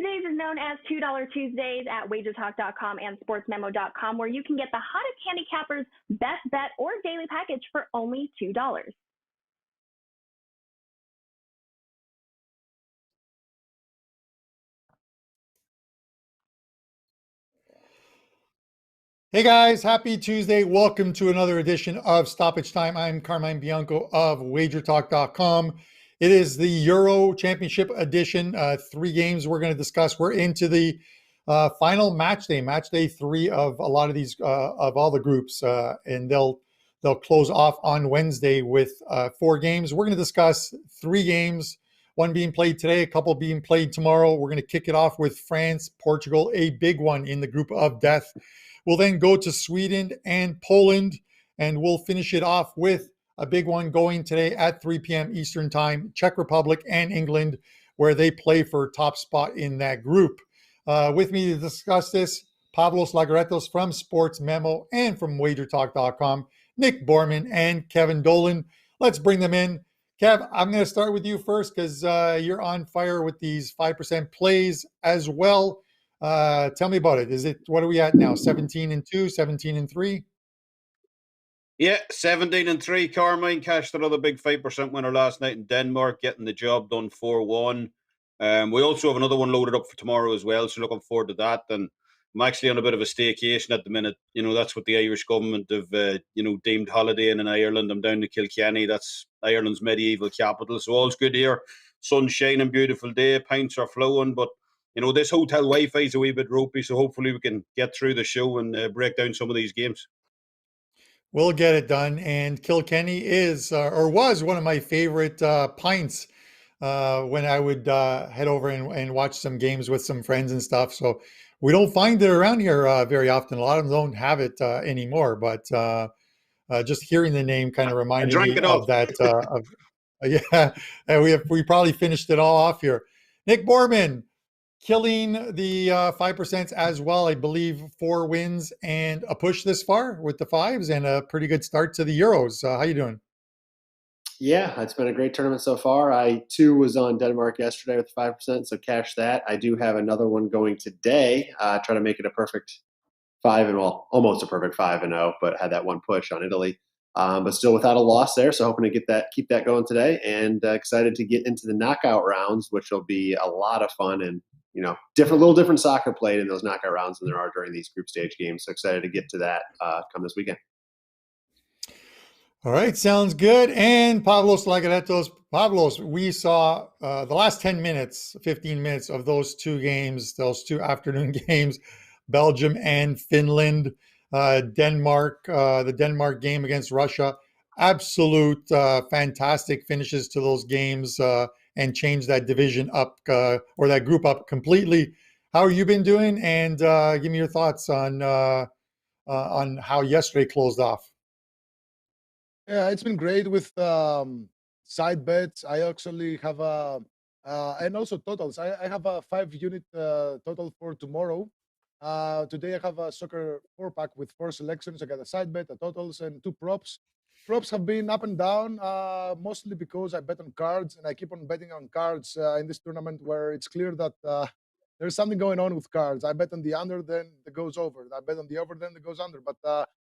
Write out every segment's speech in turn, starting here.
Tuesdays is known as $2 Tuesdays at WagerTalk.com and SportsMemo.com, where you can get the hottest handicappers' best bet or daily package for only $2. Hey guys, happy Tuesday. Welcome to another edition of Stoppage Time. I'm Carmine Bianco of WagerTalk.com. It is the Euro Championship edition. 3 games we're going to discuss. We're into the final match day 3 of a lot of these, of all the groups, and they'll close off on Wednesday with 4 games. We're going to discuss 3 games, one being played today, a couple being played tomorrow. We're going to kick it off with France, Portugal, a big one in the group of death. We'll then go to Sweden and Poland, and we'll finish it off with a big one going today at 3 p.m. Eastern Time, Czech Republic and England, where they play for top spot in that group. With me to discuss this, Pavlos Laguretos from SportsMemo and from WagerTalk.com, Nick Borrman and Kevin Dolan. Let's bring them in. Kev, I'm going to start with you first because you're on fire with these 5% plays as well. Tell me about it. What are we at now? 17-2, 17-3? Yeah, 17-3. Carmine cashed another big 5% winner last night in Denmark, getting the job done 4-1. We also have another one loaded up for tomorrow as well, so looking forward to that. And I'm actually on a bit of a staycation at the minute. You know, that's what the Irish government have, deemed holidaying in Ireland. I'm down to Kilkenny. That's Ireland's medieval capital. So all's good here. Sun's shining, beautiful day. Pints are flowing, but you know, this hotel Wi-Fi is a wee bit ropey, so hopefully we can get through the show and break down some of these games. We'll get it done. And Kilkenny is, or was, one of my favorite pints when I would head over and watch some games with some friends and stuff. So we don't find it around here very often. A lot of them don't have it anymore, but just hearing the name kind of reminded me of that. Yeah, and we probably finished it all off here. Nick Borrman, killing the 5% as well. I believe 4 wins and a push this far with the 5s and a pretty good start to the Euros. How you doing? Yeah, it's been a great tournament so far. I too was on Denmark yesterday with 5%, so cash that. I do have another one going today. Try to make it a perfect 5 and almost a perfect 5-0, but had that one push on Italy. But still without a loss there, so hoping to keep that going today, and excited to get into the knockout rounds, which will be a lot of fun and little different soccer played in those knockout rounds than there are during these group stage games. So excited to get to that come this weekend. All right, sounds good. And Pavlos Laguretos. Pavlos, we saw the last 10 minutes, 15 minutes of those 2 games, those 2 afternoon games, Belgium and Finland, Denmark, the Denmark game against Russia. Absolute fantastic finishes to those games. And change that division up or that group up completely. How have you been doing? And give me your thoughts on how yesterday closed off. Yeah, it's been great with side bets. I actually have and also totals. I have a 5-unit total for tomorrow. Today I have a soccer 4-pack with 4 selections. I got a side bet, a totals, and 2 props. Props have been up and down, mostly because I bet on cards, and I keep on betting on cards in this tournament where it's clear that there's something going on with cards. I bet on the under, then it goes over. I bet on the over, then it goes under. But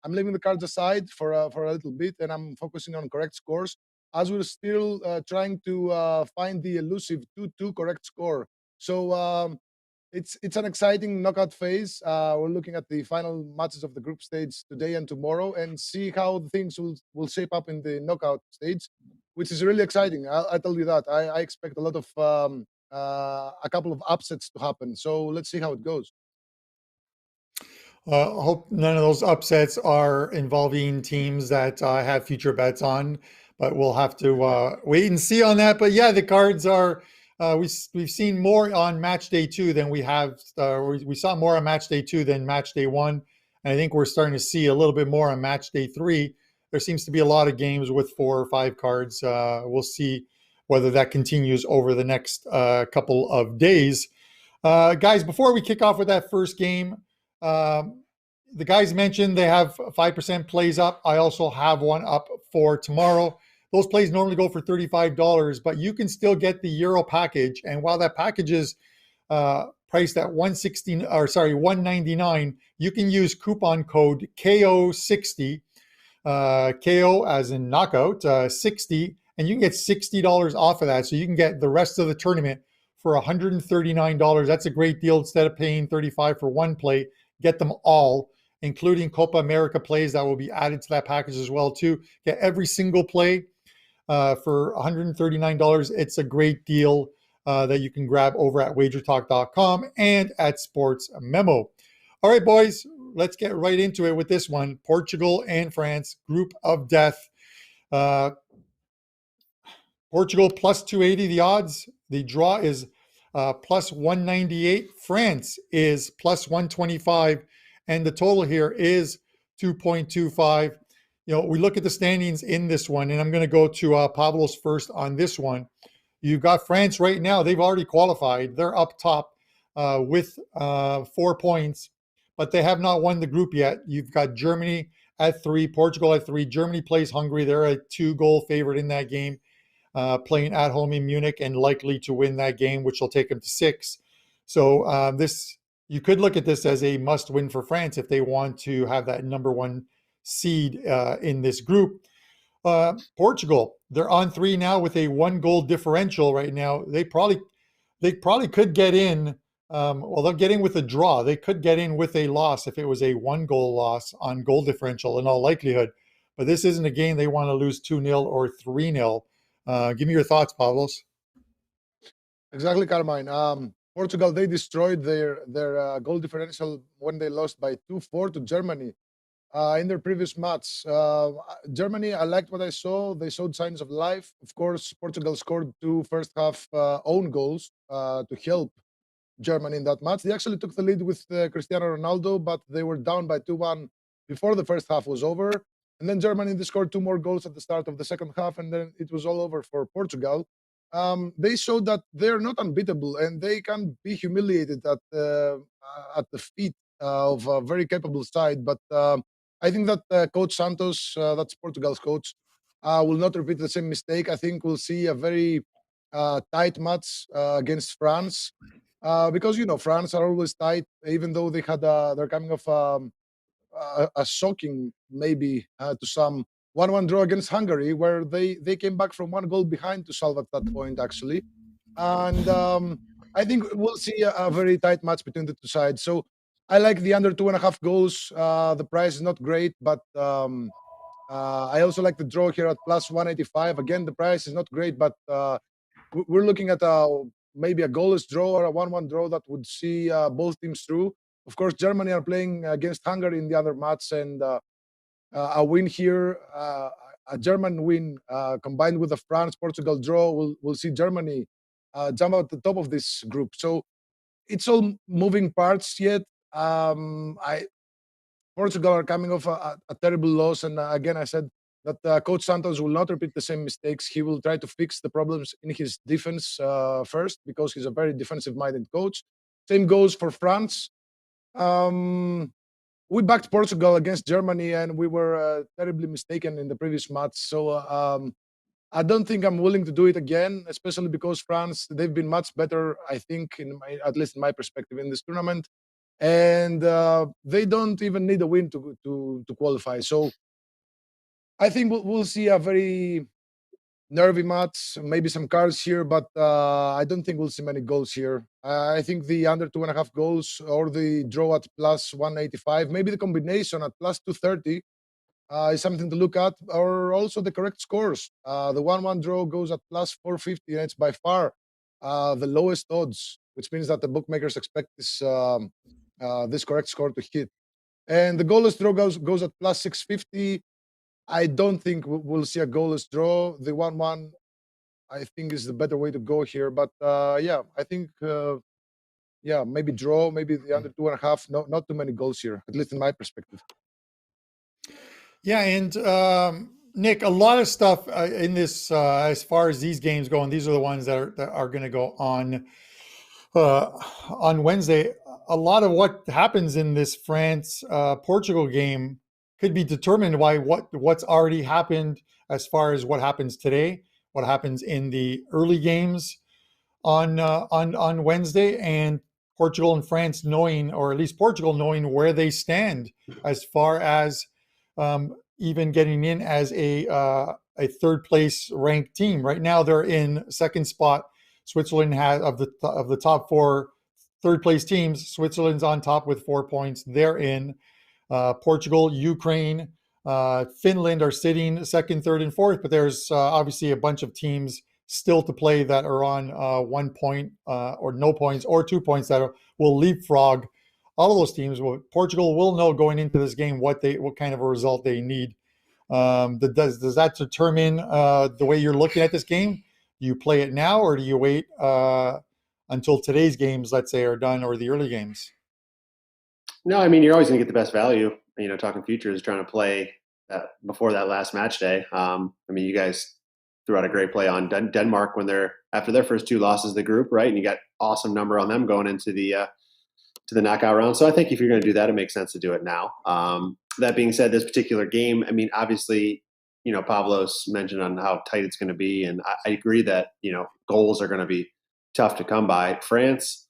I'm leaving the cards aside for a little bit, and I'm focusing on correct scores, as we're still trying to find the elusive 2-2 correct score. So it's an exciting knockout phase. We're looking at the final matches of the group stage today and tomorrow, and see how things will shape up in the knockout stage, which is really exciting. I tell you that. I expect a lot of a couple of upsets to happen. So let's see how it goes. I hope none of those upsets are involving teams that have future bets on, but we'll have to wait and see on that. But yeah, the cards are. We've seen more on match day 2 than we have. We saw more on match day 2 than match day 1, and I think we're starting to see a little bit more on match day 3. There seems to be a lot of games with 4 or 5 cards. We'll see whether that continues over the next couple of days. Guys, before we kick off with that first game, the guys mentioned they have 5% plays up. I also have one up for tomorrow. Those plays normally go for $35, but you can still get the Euro package. And while that package is priced at $199. You can use coupon code KO60, KO as in knockout, 60, and you can get $60 off of that. So you can get the rest of the tournament for $139. That's a great deal. Instead of paying $35 for one play, get them all, including Copa America plays that will be added to that package as well too. Get every single play for $139. It's a great deal that you can grab over at WagerTalk.com and at SportsMemo. All right, boys, let's get right into it with this one. Portugal and France, group of death. Portugal plus 280 the odds. The draw is plus 198. France is plus 125. And the total here is 2.25. We look at the standings in this one, and I'm going to go to Pavlos first on this one. You've got France right now. They've already qualified. They're up top with 4 points, but they have not won the group yet. You've got Germany at 3, Portugal at 3. Germany plays Hungary. They're a 2-goal favorite in that game, playing at home in Munich and likely to win that game, which will take them to 6. So you could look at this as a must-win for France if they want to have that number 1 seed in this group. Portugal, they're on 3 now with a 1-goal differential right now. They probably could get in. They'll get in with a draw. They could get in with a loss if it was a 1-goal loss on goal differential in all likelihood. But this isn't a game they want to lose 2-0 or 3-0. Give me your thoughts, Pavlos. Exactly, Carmine. Portugal, they destroyed their goal differential when they lost by 2-4 to Germany in their previous match. Germany, I liked what I saw. They showed signs of life. Of course, Portugal scored 2 first half own goals to help Germany in that match. They actually took the lead with Cristiano Ronaldo, but they were down by 2-1 before the first half was over. And then Germany, they scored 2 more goals at the start of the second half, and then it was all over for Portugal. They showed that they're not unbeatable, and they can be humiliated at the feet of a very capable side. But I think that Coach Santos, that's Portugal's coach, will not repeat the same mistake. I think we'll see a very tight match against France, because France are always tight, even though they're coming off a shocking, maybe to some, 1-1 draw against Hungary, where they came back from 1 goal behind to solve at that point, actually. And I think we'll see a very tight match between the two sides. So I like the under 2.5 goals. The price is not great, but I also like the draw here at plus 185. Again, the price is not great, but we're looking at maybe a goalless draw or a 1-1 draw that would see both teams through. Of course, Germany are playing against Hungary in the other match, and a win here, a German win combined with a France-Portugal draw will see Germany jump at the top of this group. So it's all moving parts yet. Portugal are coming off a terrible loss, and again, I said that Coach Santos will not repeat the same mistakes. He will try to fix the problems in his defense first, because he's a very defensive-minded coach. Same goes for France. We backed Portugal against Germany, and we were terribly mistaken in the previous match. So I don't think I'm willing to do it again, especially because France, they've been much better, I think, at least in my perspective, in this tournament. And they don't even need a win to qualify. So I think we'll see a very nervy match, maybe some cards here, but I don't think we'll see many goals here. I think the under 2.5 goals or the draw at plus 185, maybe the combination at plus 230 is something to look at, or also the correct scores. The 1-1 draw goes at plus 450, and it's by far the lowest odds, which means that the bookmakers expect this correct score to hit. And the goalless draw goes at plus 650. I don't think we'll see a goalless draw. The 1-1, I think, is the better way to go here. But yeah, I think maybe draw, maybe the under 2.5. Not too many goals here, at least in my perspective. Yeah, and Nick, a lot of stuff in this as far as these games go, and these are the ones that are going to go on Wednesday. A lot of what happens in this France-Portugal game could be determined by what's already happened as far as what happens today, what happens in the early games on Wednesday. And Portugal and France knowing, or at least Portugal knowing where they stand as far as even getting in as a third place ranked team. Right now, they're in second spot. Switzerland has of the top 4 third place teams. Switzerland's on top with 4 points. They're in. Portugal, Ukraine, Finland are sitting second, third, and fourth. But there's obviously a bunch of teams still to play that are on 1 point or no points or 2 points that will leapfrog all of those teams. Portugal will know going into this game what kind of a result they need. Does that determine the way you're looking at this game? Do you play it now, or do you wait until today's games, let's say, are done, or the early games? No, I mean, you're always going to get the best value. Talking futures, trying to play before that last match day. I mean, you guys threw out a great play on Denmark after their first 2 losses of the group, right? And you got awesome number on them going into the knockout round. So I think if you're going to do that, it makes sense to do it now. That being said, this particular game, I mean, obviously, Pavlos mentioned on how tight it's going to be, and I agree that goals are going to be tough to come by. France,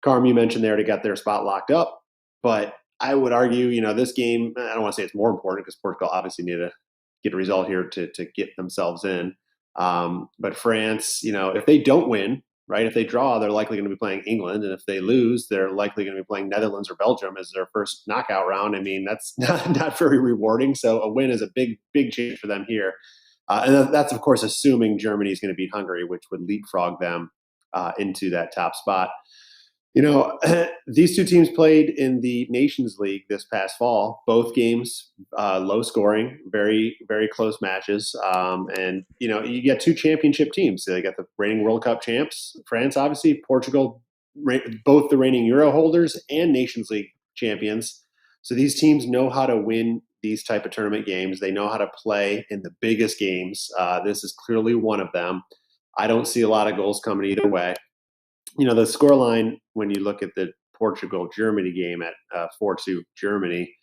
Carm, you mentioned they already got their spot locked up, but I would argue, this game, I don't want to say it's more important because Portugal obviously need to get a result here to get themselves in. But France, if they don't win, right, if they draw, they're likely going to be playing England. And if they lose, they're likely going to be playing Netherlands or Belgium as their first knockout round. I mean, that's not very rewarding. So a win is a big change for them here. And that's, of course, assuming Germany is going to beat Hungary, which would leapfrog them into that top spot. These 2 teams played in the Nations League this past fall. Both games, low scoring, very, very close matches. And you get 2 championship teams. So they got the reigning World Cup champs, France, obviously, Portugal, both the reigning Euro holders and Nations League champions. So these teams know how to win these type of tournament games. They know how to play in the biggest games. This is clearly one of them. I don't see a lot of goals coming either way. The scoreline, when you look at the Portugal-Germany game at 4-2 Germany,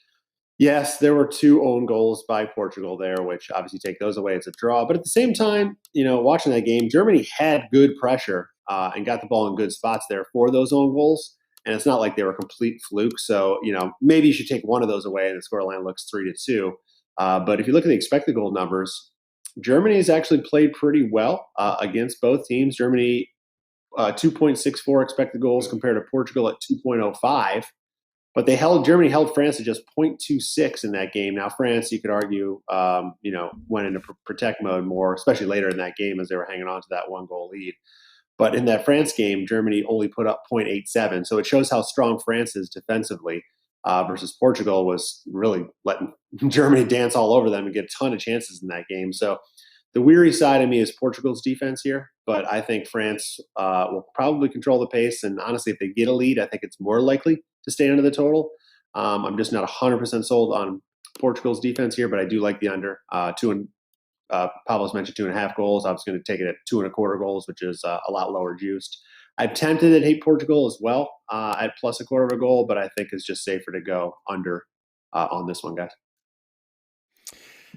yes, there were 2 own goals by Portugal there, which obviously take those away. It's a draw. But at the same time, watching that game, Germany had good pressure and got the ball in good spots there for those own goals. And it's not like they were complete fluke. So, maybe you should take one of those away and the scoreline looks 3-2. But if you look at the expected goal numbers, Germany has actually played pretty well against both teams. Germany 2.64 expected goals compared to Portugal at 2.05. But Germany held France to just 0.26 in that game. Now, France, you could argue, went into protect mode more, especially later in that game as they were hanging on to that 1-goal lead. But in that France game, Germany only put up 0.87. So it shows how strong France is defensively versus Portugal was really letting Germany dance all over them and get a ton of chances in that game. So the weary side of me is Portugal's defense here, but I think France will probably control the pace. And honestly, if they get a lead, I think it's more likely to stay under the total. I'm just not 100% sold on Portugal's defense here, but I do like the under. Pavlos mentioned 2.5 goals. I was going to take it at 2.25 goals, which is a lot lower juiced. I'm tempted at hate Portugal as well at +0.25 goal, but I think it's just safer to go under on this one, guys.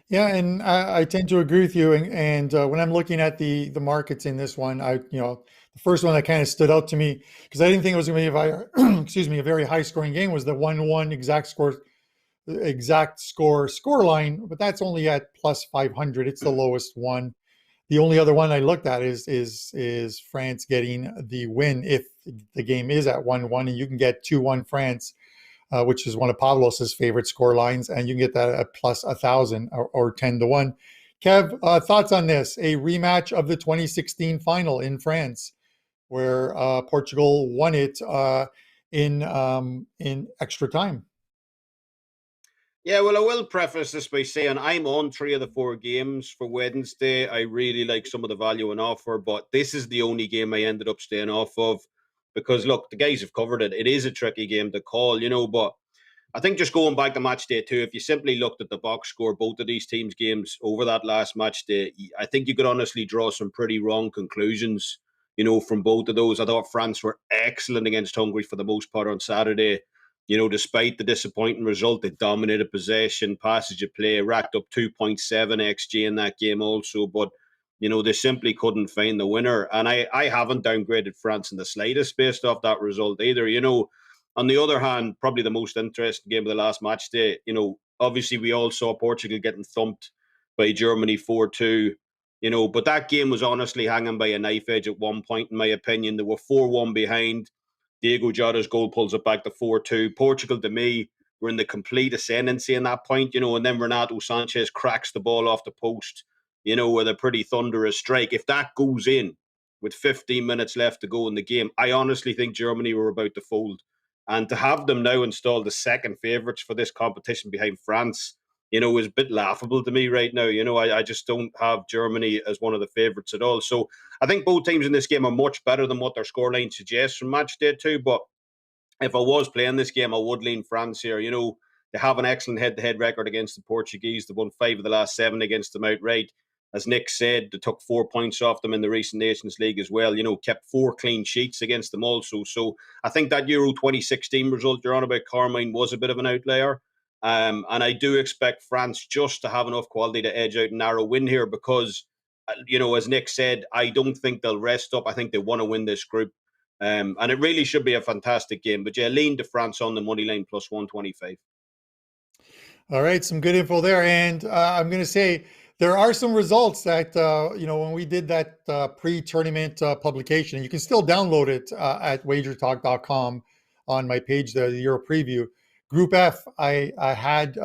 Yeah, and I tend to agree with you. And when I'm looking at the markets in this one, the first one that kind of stood out to me because I didn't think it was going to be a very high scoring game was the 1-1 exact score line, but that's only at +500. It's the lowest one. The only other one I looked at is France getting the win if the game is at 1-1, and you can get 2-1 France. Which is one of Pavlos's favorite score lines, and you can get that at +1,000 or 10-1. Kev, thoughts on this? A rematch of the 2016 final in France, where Portugal won it in extra time. Yeah, well, I will preface this by saying I'm on 3 of the 4 games for Wednesday. I really like some of the value on offer, but this is the only game I ended up staying off of. Because, look, the guys have covered it. It is a tricky game to call, but I think just going back to match day 2, if you simply looked at the box score, both of these teams' games over that last match day, I think you could honestly draw some pretty wrong conclusions, from both of those. I thought France were excellent against Hungary for the most part on Saturday. Despite the disappointing result, they dominated possession, passage of play, racked up 2.7 XG in that game also. But They simply couldn't find the winner. And I haven't downgraded France in the slightest based off that result either. On the other hand, probably the most interesting game of the last match day, obviously we all saw Portugal getting thumped by Germany 4-2, but that game was honestly hanging by a knife edge at one point, in my opinion. They were 4-1 behind. Diego Jota's goal pulls it back to 4-2. Portugal, to me, were in the complete ascendancy in that point, and then Renato Sanchez cracks the ball off the post, with a pretty thunderous strike. If that goes in with 15 minutes left to go in the game, I honestly think Germany were about to fold. And to have them now installed as second favourites for this competition behind France, is a bit laughable to me right now. I just don't have Germany as one of the favourites at all. So I think both teams in this game are much better than what their scoreline suggests from match day 2. But if I was playing this game, I would lean France here. They have an excellent head-to-head record against the Portuguese. They've won 5 of the last 7 against them outright. As Nick said, they took 4 points off them in the recent Nations League as well. Kept 4 clean sheets against them also. So I think that Euro 2016 result you're on about, Carmine, was a bit of an outlier. And I do expect France just to have enough quality to edge out a narrow win here because, as Nick said, I don't think they'll rest up. I think they want to win this group. And it really should be a fantastic game. But yeah, lean to France on the money line plus 125. All right, some good info there. And I'm going to say there are some results that, when we did that pre-tournament publication, you can still download it at WagerTalk.com on my page, the Euro preview. Group F, I had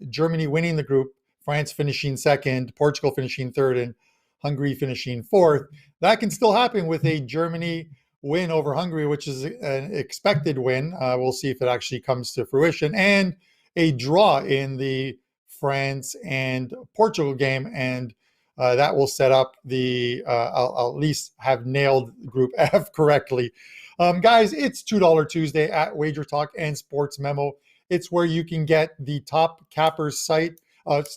Germany winning the group, France finishing second, Portugal finishing third, and Hungary finishing fourth. That can still happen with a Germany win over Hungary, which is an expected win. We'll see if it actually comes to fruition. And a draw in the France and Portugal game, and that will set up I'll at least have nailed Group F correctly. Guys, it's $2 Tuesday at Wager Talk and Sports Memo. It's where you can get the top cappers site,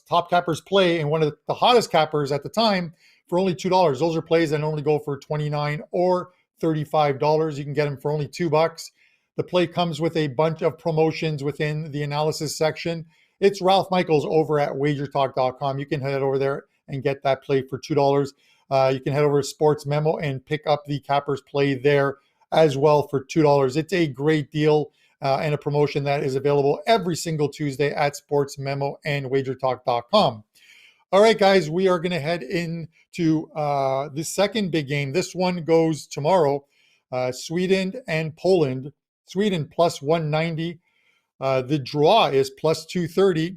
top cappers play, and one of the hottest cappers at the time for only $2. Those are plays that only go for $29 or $35. You can get them for only $2. The play comes with a bunch of promotions within the analysis section. It's Ralph Michaels over at WagerTalk.com. You can head over there and get that play for $2. You can head over to Sports Memo and pick up the cappers play there as well for $2. It's a great deal and a promotion that is available every single Tuesday at Sports Memo and WagerTalk.com. All right, guys, we are going to head into the second big game. This one goes tomorrow. Sweden and Poland. Sweden plus 190. The draw is plus 230.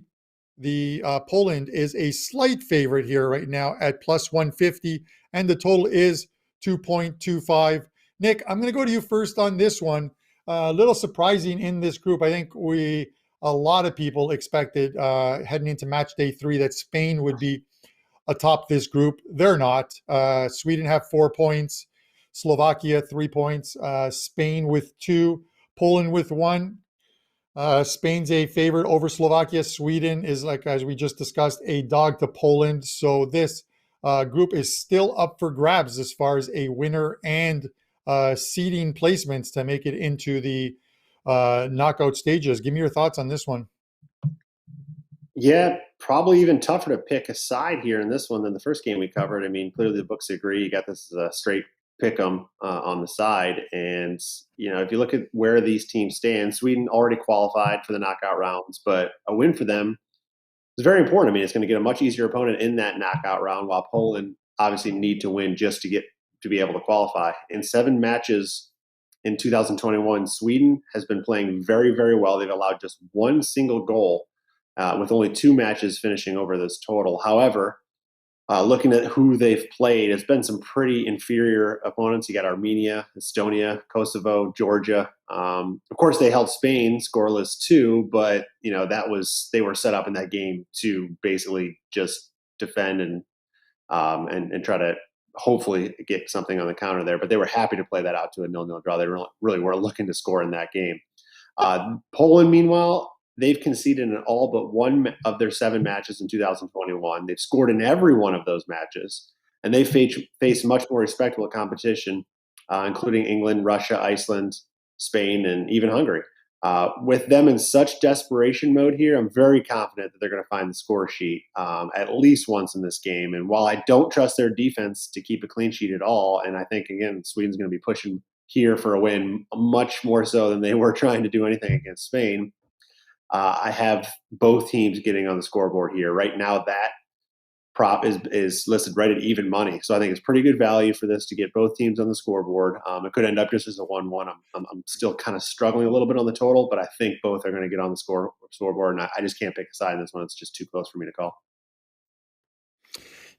The Poland is a slight favorite here right now at plus 150, and the total is 2.25. Nick, I'm going to go to you first on this one. A little surprising in this group. I think a lot of people expected heading into match day 3 that Spain would be atop this group. They're not. Sweden have 4 points, Slovakia 3 points, Spain with 2, Poland with 1. Spain's a favorite over Slovakia. Sweden is, like as we just discussed, a dog to Poland. So this group is still up for grabs as far as a winner and seeding placements to make it into the knockout stages. Give me your thoughts on this one. Yeah, probably even tougher to pick a side here in this one than the first game we covered. I mean, clearly the books agree. You got this as a straight pick 'em on the side. And, if you look at where these teams stand, Sweden already qualified for the knockout rounds, but a win for them is very important. I mean, it's going to get a much easier opponent in that knockout round, while Poland obviously need to win just to be able to qualify. In 7 matches in 2021, Sweden has been playing very, very well. They've allowed just 1 single goal with only 2 matches finishing over this total. However, looking at who they've played, it's been some pretty inferior opponents. You got Armenia, Estonia, Kosovo, Georgia. Of course, they held Spain scoreless too, but they were set up in that game to basically just defend and try to hopefully get something on the counter there. But they were happy to play that out to a 0-0 draw. They really were looking to score in that game. Poland, meanwhile, they've conceded in all but 1 of their 7 matches in 2021. They've scored in every one of those matches, and they face much more respectable competition, including England, Russia, Iceland, Spain, and even Hungary. With them in such desperation mode here, I'm very confident that they're going to find the score sheet at least once in this game. And while I don't trust their defense to keep a clean sheet at all, and I think, again, Sweden's going to be pushing here for a win much more so than they were trying to do anything against Spain, I have both teams getting on the scoreboard here. Right now, that prop is listed right at even money. So I think it's pretty good value for this to get both teams on the scoreboard. It could end up just as a 1-1. I'm still kind of struggling a little bit on the total, but I think both are going to get on the scoreboard, and I just can't pick a side in this one. It's just too close for me to call.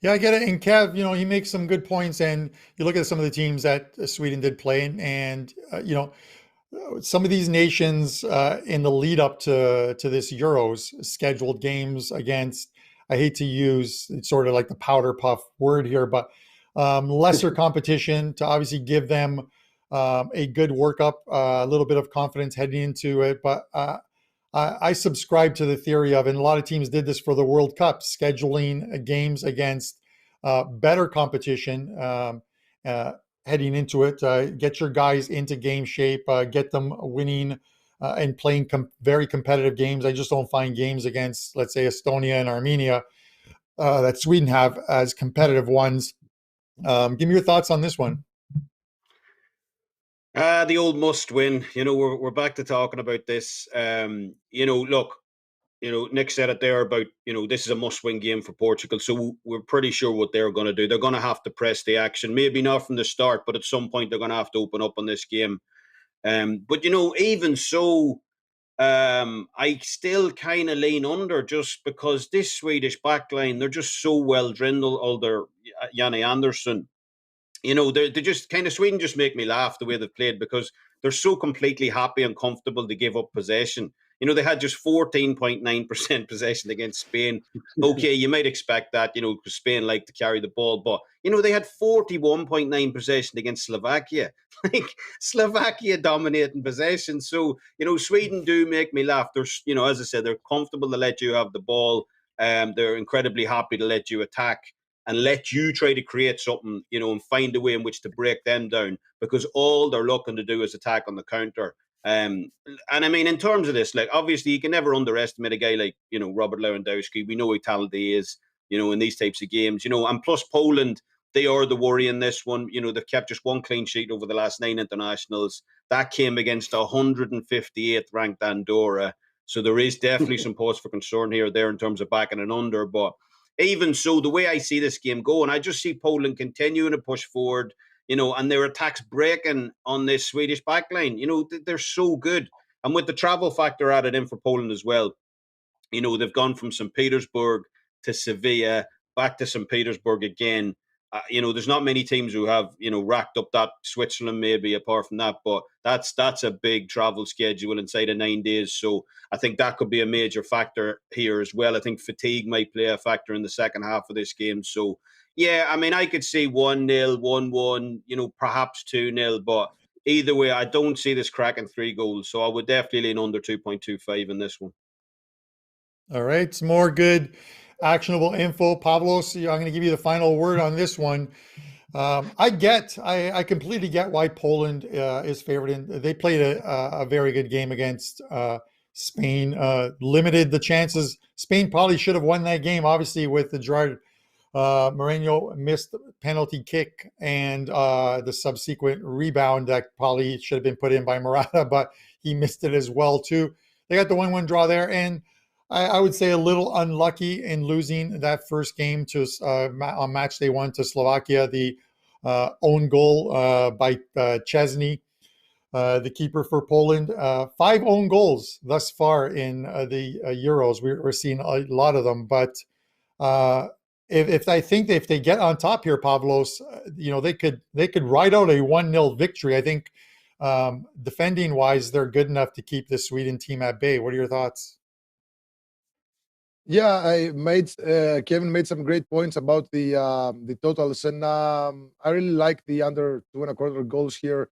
Yeah, I get it. And Kev, he makes some good points. And you look at some of the teams that Sweden did play in, and some of these nations in the lead up to this Euros scheduled games against, I hate to use it's sort of like the powder puff word here, but lesser competition to obviously give them a good workup, a little bit of confidence heading into it. But I subscribe to the theory of, and a lot of teams did this for the World Cup, scheduling games against better competition heading into it. Get your guys into game shape, get them winning and playing very competitive games. I just don't find games against, let's say, Estonia and Armenia that Sweden have as competitive ones. Give me your thoughts on this one. The old must win. We're back to talking about this. Look, Nick said it there about, this is a must-win game for Portugal. So we're pretty sure what they're going to do. They're going to have to press the action. Maybe not from the start, but at some point they're going to have to open up on this game. But, even so, I still kind of lean under just because this Swedish backline, they're just so well drilled, under Janne Andersson. They're just kind of, Sweden just make me laugh the way they've played because they're so completely happy and comfortable to give up possession. They had just 14.9% possession against Spain. Okay, you might expect that, because Spain like to carry the ball. But, they had 41.9 possession against Slovakia. Like, Slovakia dominating possession. So, Sweden do make me laugh. They're, as I said, they're comfortable to let you have the ball. They're incredibly happy to let you attack and let you try to create something, and find a way in which to break them down, because all they're looking to do is attack on the counter. And I mean, in terms of this, like, obviously you can never underestimate a guy like, Robert Lewandowski. We know how talented he is, in these types of games, and plus Poland, they are the worry in this one. They've kept just one clean sheet over the last 9 internationals. That came against 158th ranked Andorra. So there is definitely some cause for concern here there in terms of backing and under. But even so, the way I see this game going, I just see Poland continuing to push forward, and their attacks breaking on this Swedish backline. They're so good. And with the travel factor added in for Poland as well, they've gone from St. Petersburg to Sevilla, back to St. Petersburg again. There's not many teams who have, racked up that. Switzerland maybe apart from that, but that's a big travel schedule inside of 9 days. So I think that could be a major factor here as well. I think fatigue might play a factor in the second half of this game. So yeah, I mean, I could see 1-0, 1-1, perhaps 2-0, but either way, I don't see this cracking 3 goals. So I would definitely lean under 2.25 in this one. All right, some more good actionable info. Pavlos, I'm going to give you the final word on this one. I completely get why Poland is favored. They played a very good game against Spain, limited the chances. Spain probably should have won that game, obviously, with the Gerard Moreno missed penalty kick and the subsequent rebound that probably should have been put in by Morata, but he missed it as well, too. They got the 1-1 draw there, and I would say a little unlucky in losing that first game to on match day 1 to Slovakia. The own goal by Chesney, the keeper for Poland. 5 own goals thus far in the Euros. We're seeing a lot of them, but if I think if they get on top here, Pavlos, they could ride out a 1-0 victory. I think defending wise, they're good enough to keep the Sweden team at bay. What are your thoughts? Yeah, Kevin made some great points about the totals, and I really like the under 2.25 goals here.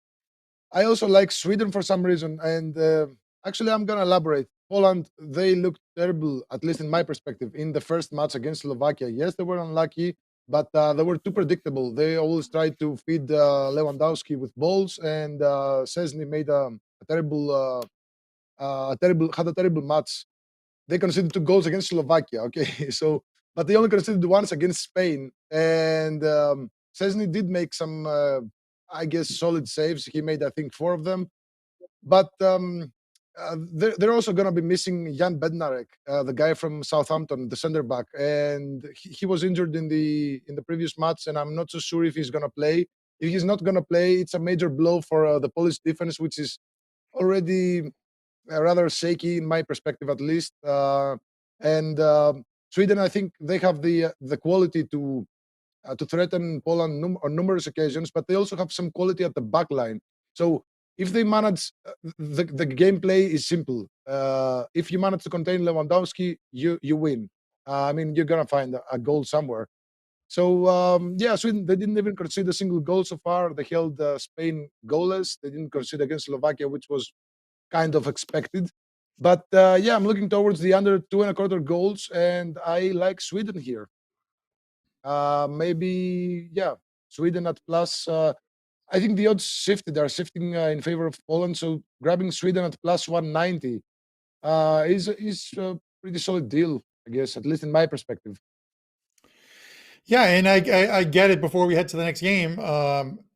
I also like Sweden for some reason, and actually I'm gonna elaborate. Poland, they looked terrible, at least in my perspective, in the first match against Slovakia. Yes, they were unlucky, but they were too predictable. They always tried to feed Lewandowski with balls, and Szczesny made a terrible had a terrible match. They conceded 2 goals against Slovakia. Okay, so but they only conceded once against Spain, and Szczesny did make some, I guess, solid saves. He made, I think, 4 of them. But they're also going to be missing Jan Bednarek, the guy from Southampton, the center back, and he was injured in the previous match, and I'm not so sure if he's going to play. If he's not going to play, it's a major blow for the Polish defense, which is already rather shaky in my perspective, at least. And Sweden, I think they have the quality to threaten Poland on numerous occasions, but they also have some quality at the back line. So if they manage, the gameplay is simple. If you manage to contain Lewandowski, you win. I mean, you're gonna find a goal somewhere. So yeah, Sweden, they didn't even concede a single goal so far. They held Spain goalless. They didn't concede against Slovakia, which was kind of expected. But yeah, I'm looking towards the under 2.25 goals, and I like Sweden here. Maybe, yeah, Sweden at plus. I think the odds shifted. They are shifting in favor of Poland. So grabbing Sweden at plus 190 is a pretty solid deal, I guess, at least in my perspective. Yeah, and I get it. Before we head to the next game,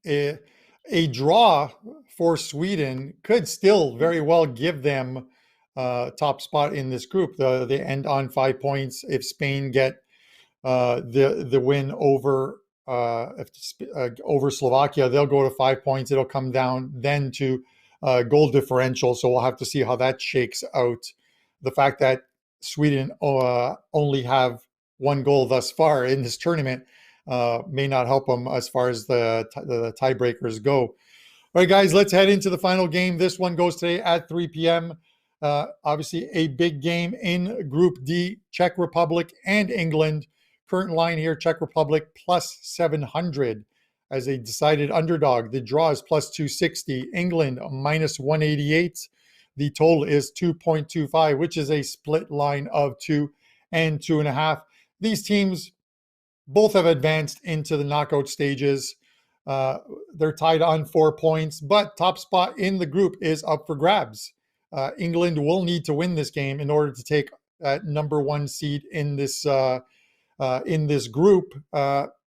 a draw for Sweden could still very well give them top spot in this group. They end on 5 points. If Spain get the win over over Slovakia, they'll go to 5 points. It'll come down then to goal differential. So we'll have to see how that shakes out. The fact that Sweden only have 1 goal thus far in this tournament may not help them as far as the tiebreakers go. All right, guys, let's head into the final game. This one goes today at 3 p.m. Obviously, a big game in Group D, Czech Republic and England. Current line here, Czech Republic plus 700 as a decided underdog. The draw is plus 260. England minus 188. The total is 2.25, which is a split line of 2 and 2.5. These teams both have advanced into the knockout stages. They're tied on 4 points, but top spot in the group is up for grabs. England will need to win this game in order to take number 1 seed in this group.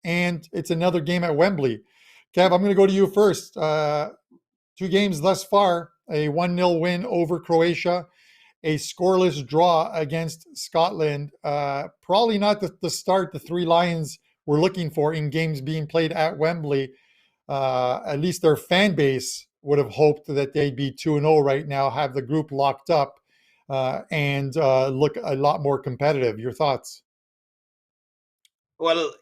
And it's another game at Wembley. Kev, I'm going to go to you first. 2 games thus far, a 1-0 win over Croatia, a scoreless draw against Scotland. Probably not the start the 3 Lions were looking for in games being played at Wembley. At least their fan base would have hoped that they'd be 2-0 right now, have the group locked up, and look a lot more competitive. Your thoughts? Well,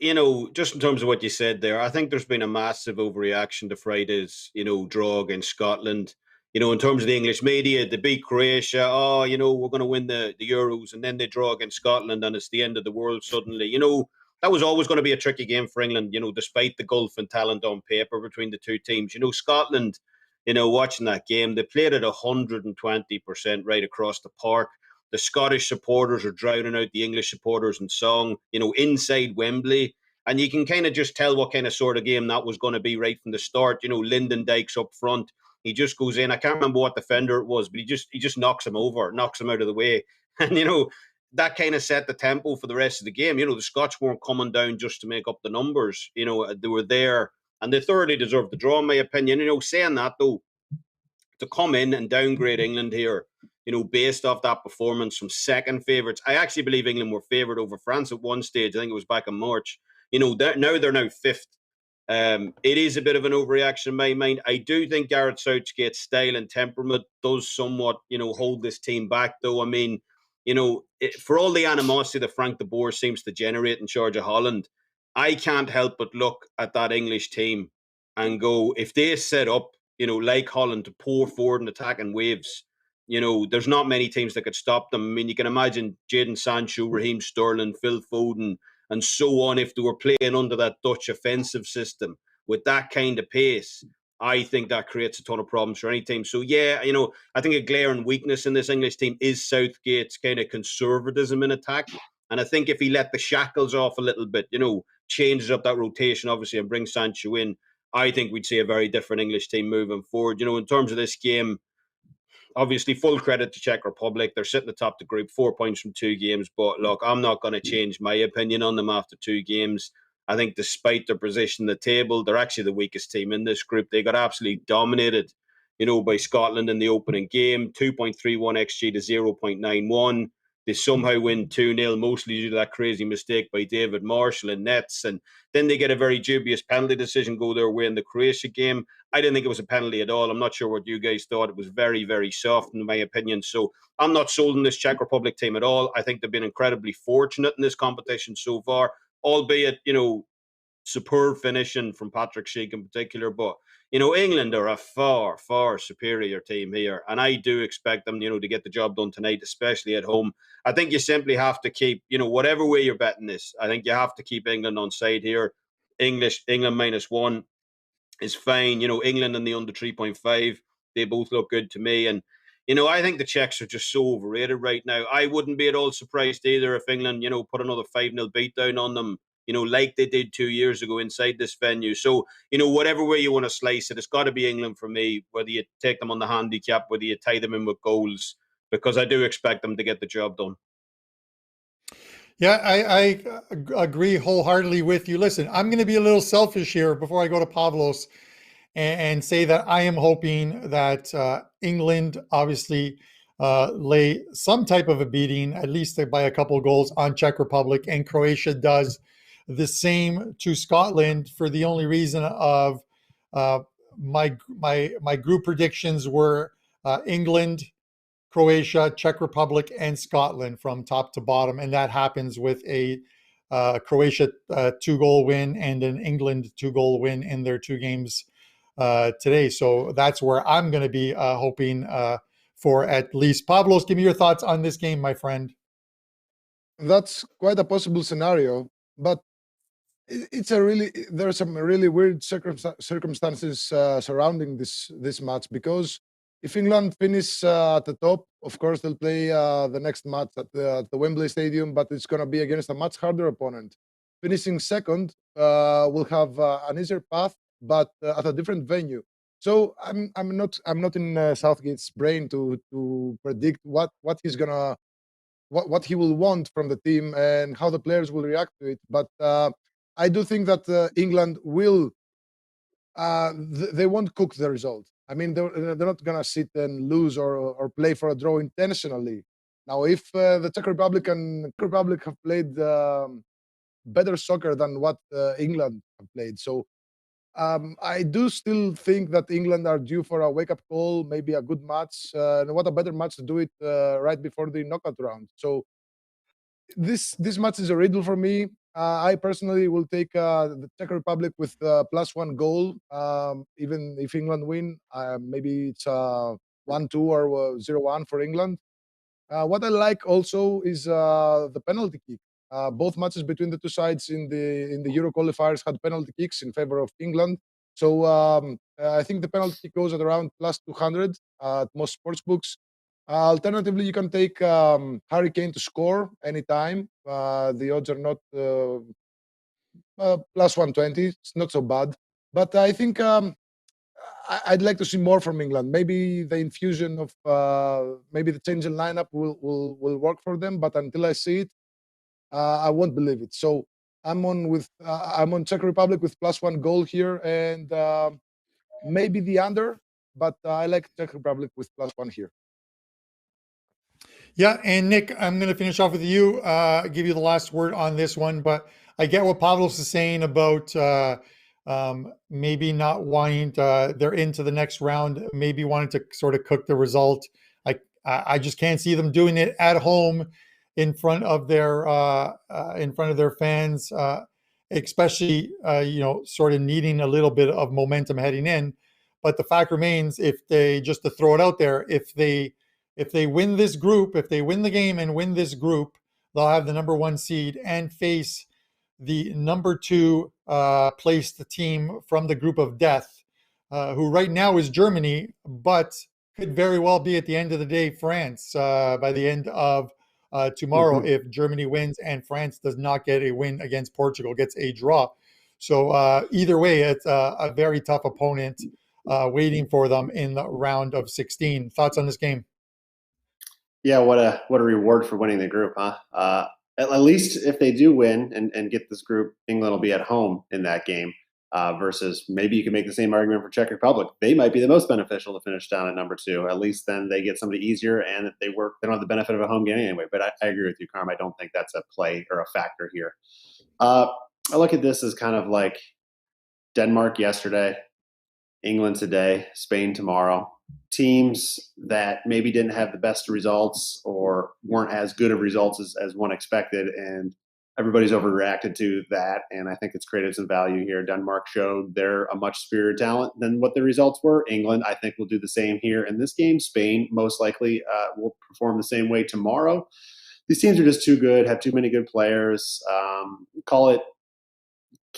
just in terms of what you said there, I think there's been a massive overreaction to Friday's, draw against Scotland. In terms of the English media, they beat Croatia. Oh, we're going to win the Euros, and then they draw against Scotland, and it's the end of the world suddenly. That was always going to be a tricky game for England, despite the gulf in talent on paper between the 2 teams. Scotland, watching that game, they played at 120% right across the park. The Scottish supporters are drowning out the English supporters in song, inside Wembley. And you can kind of just tell what kind of sort of game that was going to be right from the start. Lyndon Dykes up front. He just goes in. I can't remember what defender it was, but he just knocks him over, knocks him out of the way. And, that kind of set the tempo for the rest of the game. The Scots weren't coming down just to make up the numbers. They were there, and they thoroughly deserved the draw, in my opinion. Saying that, though, to come in and downgrade England here, based off that performance from second favourites. I actually believe England were favoured over France at one stage. I think it was back in March. Now they're 5th. It is a bit of an overreaction in my mind. I do think Gareth Southgate's style and temperament does somewhat, hold this team back, though. I mean, for all the animosity that Frank de Boer seems to generate in charge of Holland, I can't help but look at that English team and go, if they set up, like Holland, to pour forward and attack in waves, there's not many teams that could stop them. I mean, you can imagine Jadon Sancho, Raheem Sterling, Phil Foden, and so on, if they were playing under that Dutch offensive system with that kind of pace. I think that creates a ton of problems for any team. So, yeah, I think a glaring weakness in this English team is Southgate's kind of conservatism in attack. And I think if he let the shackles off a little bit, changes up that rotation, obviously, and brings Sancho in, I think we'd see a very different English team moving forward. In terms of this game, obviously, full credit to Czech Republic. They're sitting atop the group, 4 points from 2 games. But look, I'm not going to change my opinion on them after 2 games. I think despite their position in the table, they're actually the weakest team in this group. They got absolutely dominated, by Scotland in the opening game, 2.31 XG to 0.91. They somehow win 2-0, mostly due to that crazy mistake by David Marshall in nets. And then they get a very dubious penalty decision go their way in the Croatia game. I didn't think it was a penalty at all. I'm not sure what you guys thought. It was very, very soft, in my opinion. So I'm not sold on this Czech Republic team at all. I think they've been incredibly fortunate in this competition so far, albeit, superb finishing from Patrick Schick in particular. But, England are a far, far superior team here. And I do expect them, to get the job done tonight, especially at home. I think you simply have to keep, whatever way you're betting this, I think you have to keep England on side here. England -1 is fine. England and the under 3.5, they both look good to me. And, I think the Czechs are just so overrated right now. I wouldn't be at all surprised either if England, put another 5-0 beat down on them, like they did 2 years ago inside this venue. So, whatever way you want to slice it, it's got to be England for me, whether you take them on the handicap, whether you tie them in with goals, because I do expect them to get the job done. Yeah, I agree wholeheartedly with you. Listen, I'm going to be a little selfish here before I go to Pavlos and say that I am hoping that England obviously lay some type of a beating, at least by a couple of goals on Czech Republic, and Croatia does the same to Scotland, for the only reason of my group predictions were England, Croatia, Czech Republic, and Scotland from top to bottom, and that happens with a Croatia 2-goal win and an England 2-goal win in their 2 games today. So that's where I'm going to be hoping for at least. Pavlos, give me your thoughts on this game, my friend. That's quite a possible scenario, but there's some really weird circumstances surrounding this match, because if England finish at the top, of course they'll play the next match at the Wembley Stadium, but it's going to be against a much harder opponent. Finishing second will have an easier path, but at a different venue. So I'm not in Southgate's brain to predict what he's gonna what he will want from the team and how the players will react to it. But I do think that England will. They won't cook the result. I mean, they're not gonna sit and lose or play for a draw intentionally. Now, if the Czech Republic have played better soccer than what England have played, so I do still think that England are due for a wake-up call, maybe a good match, and what a better match to do it right before the knockout round. So this match is a riddle for me. I personally will take the Czech Republic with +1 goal, even if England win. Maybe it's 1-2 or 0-1 for England. What I like also is the penalty kick. Both matches between the two sides in the Euro qualifiers had penalty kicks in favor of England. So I think the penalty kick goes at around +200 at most sports books. Alternatively, you can take Harry Kane to score anytime. The odds are not +120. It's not so bad. But I think I'd like to see more from England. Maybe the infusion of maybe the change in lineup will work for them. But until I see it, I won't believe it. So I'm on Czech Republic with +1 goal here, and maybe the under. But I like Czech Republic with +1 here. Yeah, and Nick, I'm going to finish off with you, give you the last word on this one, but I get what Pavlos is saying about maybe not wanting they're into the next round, maybe wanting to sort of cook the result. I just can't see them doing it at home in front of their fans, especially sort of needing a little bit of momentum heading in. But the fact remains, if they, just to throw it out there, if they win this group, if they win the game and win this group, they'll have the number 1 seed and face the number 2 placed team from the group of death, who right now is Germany, but could very well be at the end of the day France by the end of tomorrow, if Germany wins and France does not get a win against Portugal, gets a draw. So either way, it's a very tough opponent waiting for them in the round of 16. Thoughts on this game? Yeah, what a reward for winning the group, huh? At least if they do win and get this group, England will be at home in that game. Versus maybe you can make the same argument for Czech Republic. They might be the most beneficial to finish down at number 2. At least then they get somebody easier, and they don't have the benefit of a home game anyway. But I agree with you, Carm. I don't think that's a play or a factor here. I look at this as kind of like Denmark yesterday, England today, Spain tomorrow. Teams that maybe didn't have the best results or weren't as good of results as one expected, and everybody's overreacted to that. And I think it's created some value here. Denmark showed they're a much superior talent than what the results were. England, I think, will do the same here in this game. Spain most likely will perform the same way tomorrow. These teams are just too good, have too many good players. Call it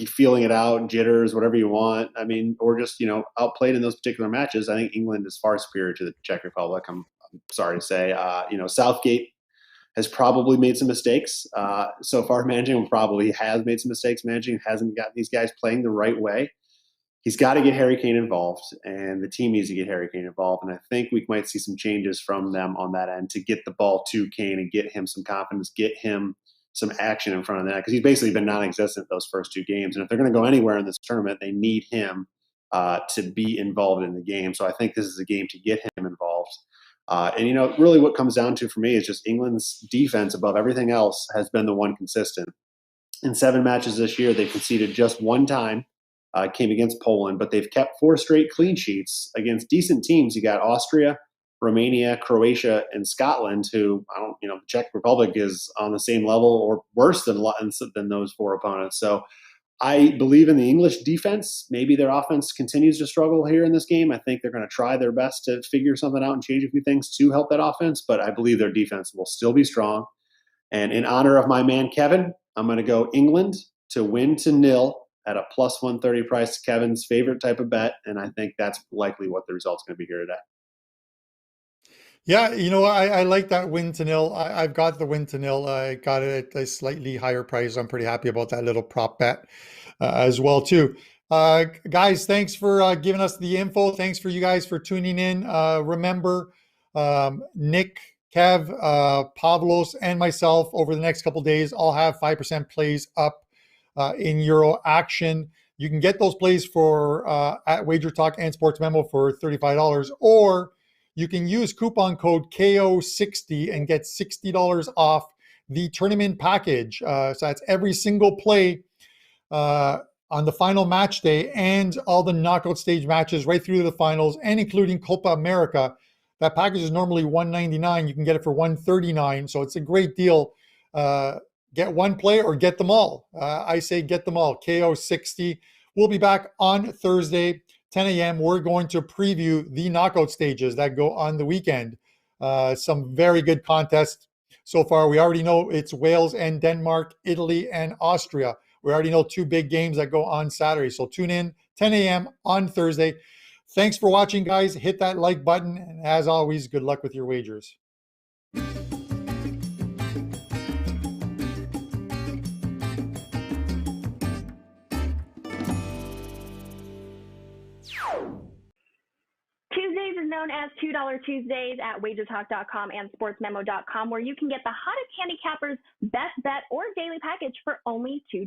feeling it out, jitters, whatever you want. I mean, or just, outplayed in those particular matches. I think England is far superior to the Czech Republic. I'm sorry to say. Southgate has probably made some mistakes so far managing, probably has made some mistakes managing, hasn't got these guys playing the right way. He's got to get Harry Kane involved, and the team needs to get Harry Kane involved. And I think we might see some changes from them on that end to get the ball to Kane and get him some confidence, get him some action in front of that, because he's basically been non-existent those first 2 games. And if they're going to go anywhere in this tournament, they need him to be involved in the game. So I think this is a game to get him involved. And really what comes down to for me is just England's defense above everything else has been the one consistent. In 7 matches this year, they've conceded just 1 time, came against Poland, but they've kept 4 straight clean sheets against decent teams. You got Austria, Romania, Croatia, and Scotland, who the Czech Republic is on the same level or worse than those 4 opponents. So I believe in the English defense. Maybe their offense continues to struggle here in this game. I think they're going to try their best to figure something out and change a few things to help that offense, but I believe their defense will still be strong. And in honor of my man, Kevin, I'm going to go England to win to 0 at a plus 130 price, Kevin's favorite type of bet. And I think that's likely what the result's going to be here today. Yeah, I like that win to 0. I've got the win to 0. I got it at a slightly higher price. I'm pretty happy about that little prop bet as well too. Guys, thanks for giving us the info. Thanks for you guys for tuning in. Remember, Nick, Kev, Pavlos, and myself over the next couple of days, all have 5% plays up in Euro action. You can get those plays for at WagerTalk and Sportsmemo for $35, or you can use coupon code KO60 and get $60 off the tournament package. So that's every single play on the final match day and all the knockout stage matches right through to the finals, and including Copa America. That package is normally $199. You can get it for $139. So it's a great deal. Get one play or get them all. I say get them all. KO60. We'll be back on Thursday, 10 a.m. We're going to preview the knockout stages that go on the weekend. Some very good contests so far. We already know it's Wales and Denmark, Italy and Austria. We already know 2 big games that go on Saturday. So tune in 10 a.m. on Thursday. Thanks for watching, guys. Hit that like button. And as always, good luck with your wagers. Tuesdays is known as $2 Tuesdays at WagerTalk.com and SportsMemo.com, where you can get the hottest handicappers' best bet or daily package for only $2.